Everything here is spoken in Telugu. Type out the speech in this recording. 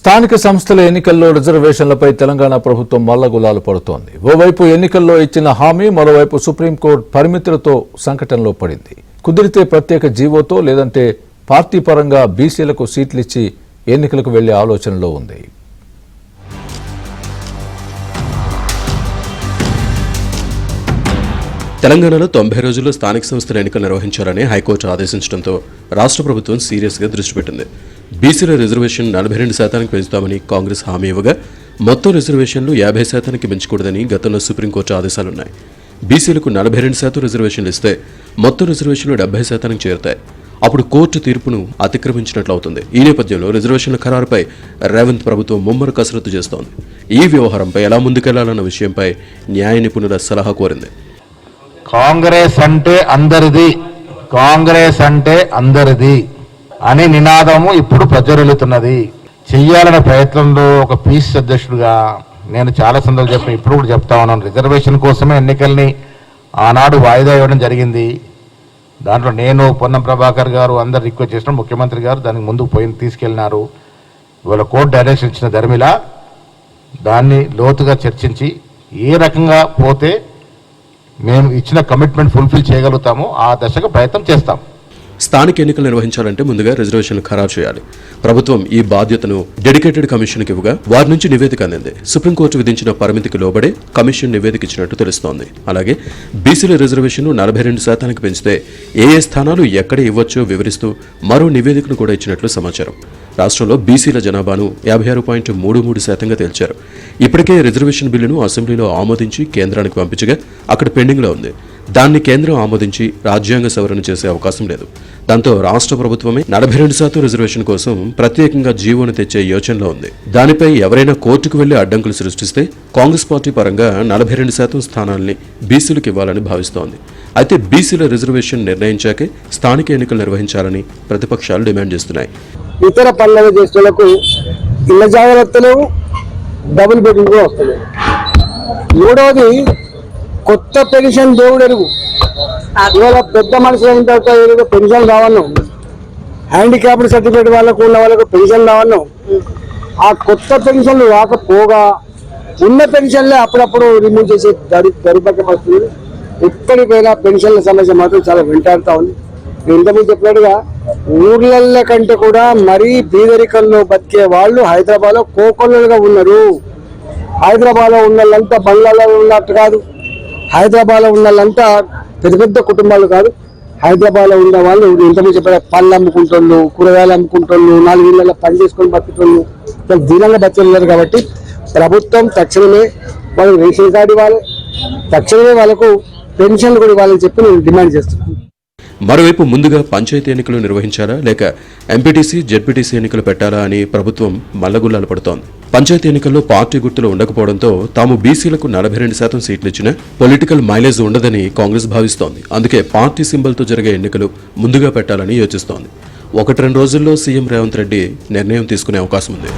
స్థానిక సంస్థల ఎన్నికల్లో రిజర్వేషన్లపై తెలంగాణ ప్రభుత్వం మల్లగులాలు పడుతోంది. ఓవైపు ఎన్నికల్లో ఇచ్చిన హామీ, మరోవైపు సుప్రీంకోర్టు పరిమితులతో సంకటంలో పడింది. కుదిరితే ప్రత్యేక జీవోతో లేదంటే పార్టీ పరంగా బీసీలకు సీట్లిచ్చి ఎన్నికలకు వెళ్లే ఆలోచనలో ఉంది. తెలంగాణలో 90 రోజుల్లో స్థానిక సంస్థల ఎన్నికలు నిర్వహించాలని హైకోర్టు ఆదేశించడంతో రాష్ట్ర ప్రభుత్వం సీరియస్గా దృష్టి పెట్టింది. బీసీల రిజర్వేషన్ 42% పెంచుతామని కాంగ్రెస్ హామీ ఇవ్వగా మొత్తం రిజర్వేషన్లు 50% పెంచకూడదని గతంలో సుప్రీంకోర్టు ఆదేశాలున్నాయి. బీసీలకు 42% రిజర్వేషన్లు ఇస్తే మొత్తం రిజర్వేషన్లు 70% చేరుతాయి. అప్పుడు కోర్టు తీర్పును అతిక్రమించినట్లు అవుతుంది. ఈ నేపథ్యంలో రిజర్వేషన్ల ఖరారుపై రేవంత్ ప్రభుత్వం ముమ్మర కసరత్తు చేస్తోంది. ఈ వ్యవహారంపై ఎలా ముందుకెళ్లాలన్న విషయంపై న్యాయ నిపుణుల సలహా కోరింది. కాంగ్రెస్ అంటే అందరిది అనే నినాదము ఇప్పుడు ప్రజ్వరిల్లుతున్నది. చెయ్యాలనే ప్రయత్నంలో ఒక పీసీ అధ్యక్షుడిగా నేను చాలా సందర్భాలు చెప్పిన, ఇప్పుడు కూడా చెప్తా ఉన్నాను. రిజర్వేషన్ కోసమే ఎన్నికల్ని ఆనాడు వాయిదా ఇవ్వడం జరిగింది. దాంట్లో నేను, పొన్నం ప్రభాకర్ గారు అందరు రిక్వెస్ట్ చేసిన, ముఖ్యమంత్రి గారు దానికి ముందుకు తీసుకెళ్ళినారు. ఇవాళ కోర్టు డైరెక్షన్ ఇచ్చిన ధర్మిలా దాన్ని లోతుగా చర్చించి ఏ రకంగా పోతే మేము ఇచ్చిన కమిట్మెంట్ ఫుల్ఫిల్ చేయగలుగుతాము ఆ దశగా ప్రయత్నం చేస్తాం. స్థానిక ఎన్నికలు నిర్వహించాలంటే ముందుగా రిజర్వేషన్లు ఖరారు చేయాలి. ప్రభుత్వం ఈ బాధ్యతను డెడికేటెడ్ కమిషన్కి ఇవ్వగా వారి నుంచి నివేదిక అందింది. సుప్రీంకోర్టు విధించిన పరిమితికి లోబడే కమిషన్ నివేదిక ఇచ్చినట్టు తెలుస్తోంది. అలాగే బీసీల రిజర్వేషన్ 42% పెంచితే ఏ స్థానాలు ఎక్కడ ఇవ్వచ్చో వివరిస్తూ మరో నివేదికను కూడా ఇచ్చినట్లు సమాచారం. రాష్ట్రంలో బీసీల జనాభాను 56.33% తేల్చారు. ఇప్పటికే రిజర్వేషన్ బిల్లును అసెంబ్లీలో ఆమోదించి కేంద్రానికి పంపించగా అక్కడ పెండింగ్లో ఉంది. దాన్ని కేంద్రం ఆమోదించి రాజ్యాంగ సవరణ చేసే అవకాశం లేదు. దాంతో రాష్ట్ర ప్రభుత్వమే 42% రిజర్వేషన్ కోసం ప్రత్యేకంగా జీవోను తెచ్చే యోచనలో ఉంది. దానిపై ఎవరైనా కోర్టుకు వెళ్లి అడ్డంకులు సృష్టిస్తే కాంగ్రెస్ పార్టీ పరంగా 42% స్థానాల్ని బీసీలకు ఇవ్వాలని భావిస్తోంది. అయితే బీసీల రిజర్వేషన్ నిర్ణయించాకే స్థానిక ఎన్నికలు నిర్వహించాలని ప్రతిపక్షాలు డిమాండ్ చేస్తున్నాయి. ఇతర పనులు చేసేందుకు ఇళ్ల జాగ్రత్తలు, డబుల్ బెడ్రూమ్ కూడా వస్తలేదు. మూడవది కొత్త పెన్షన్ దేవుడు ఎరుగు. ఇవాళ పెద్ద మనుషులు అయిన తర్వాత ఏదో పెన్షన్ రావన్నాం, హ్యాండిక్యాప్డ్ సర్టిఫికేట్ వాళ్ళకు ఉన్న వాళ్ళకు పెన్షన్ రావన్నాం. ఆ కొత్త పెన్షన్లు రాకపోగా ఉన్న పెన్షన్లే అప్పుడప్పుడు రిమూవ్ చేసే దౌర్భాగ్యం వస్తుంది. ఇప్పటికైనా పెన్షన్ల సమస్య మాత్రం చాలా వెంటాడుతూ ఉంది. ఇంతకుముందు చెప్పినట్టుగా ఊర్ల కంటే కూడా మరీ బీదరికంలో బతికే వాళ్ళు హైదరాబాద్లో కోకొల్లలుగా ఉన్నారు. హైదరాబాద్లో ఉన్న వాళ్ళంతా బంగ్లాలో ఉన్నట్టు కాదు, హైదరాబాద్లో ఉన్న వాళ్ళంతా పెద్ద పెద్ద కుటుంబాలు కాదు. హైదరాబాద్లో ఉన్న వాళ్ళు ఇంతకుముందు చెప్పిన పళ్ళు అమ్ముకుంటున్నారు, కూరగాయలు అమ్ముకుంటున్నారు, 4 ఇళ్లలో పని చేసుకొని బతుకుతున్నారు, దీనంగా బతుకుతున్నారు. కాబట్టి ప్రభుత్వం తక్షణమే వాళ్ళకి రేషన్ కార్డు ఇవ్వాలి, తక్షణమే వాళ్ళకు పెన్షన్లు కూడా ఇవ్వాలని చెప్పి నేను డిమాండ్ చేస్తున్నాను. మరోవైపు ముందుగా పంచాయతీ ఎన్నికలు నిర్వహించాలా లేక ఎంపీటీసీ, జెడ్పీటీసీ ఎన్నికలు పెట్టాలా అని ప్రభుత్వం మల్లగుల్లాలు పడుతోంది. పంచాయతీ ఎన్నికల్లో పార్టీ గుర్తులు ఉండకపోవడంతో తాము బీసీలకు 42% సీట్లు ఇచ్చినా పొలిటికల్ మైలేజ్ ఉండదని కాంగ్రెస్ భావిస్తోంది. అందుకే పార్టీ సింబల్తో జరిగే ఎన్నికలు ముందుగా పెట్టాలని యోచిస్తోంది. 1-2 రోజుల్లో సీఎం రేవంత్ రెడ్డి నిర్ణయం తీసుకునే అవకాశం ఉంది.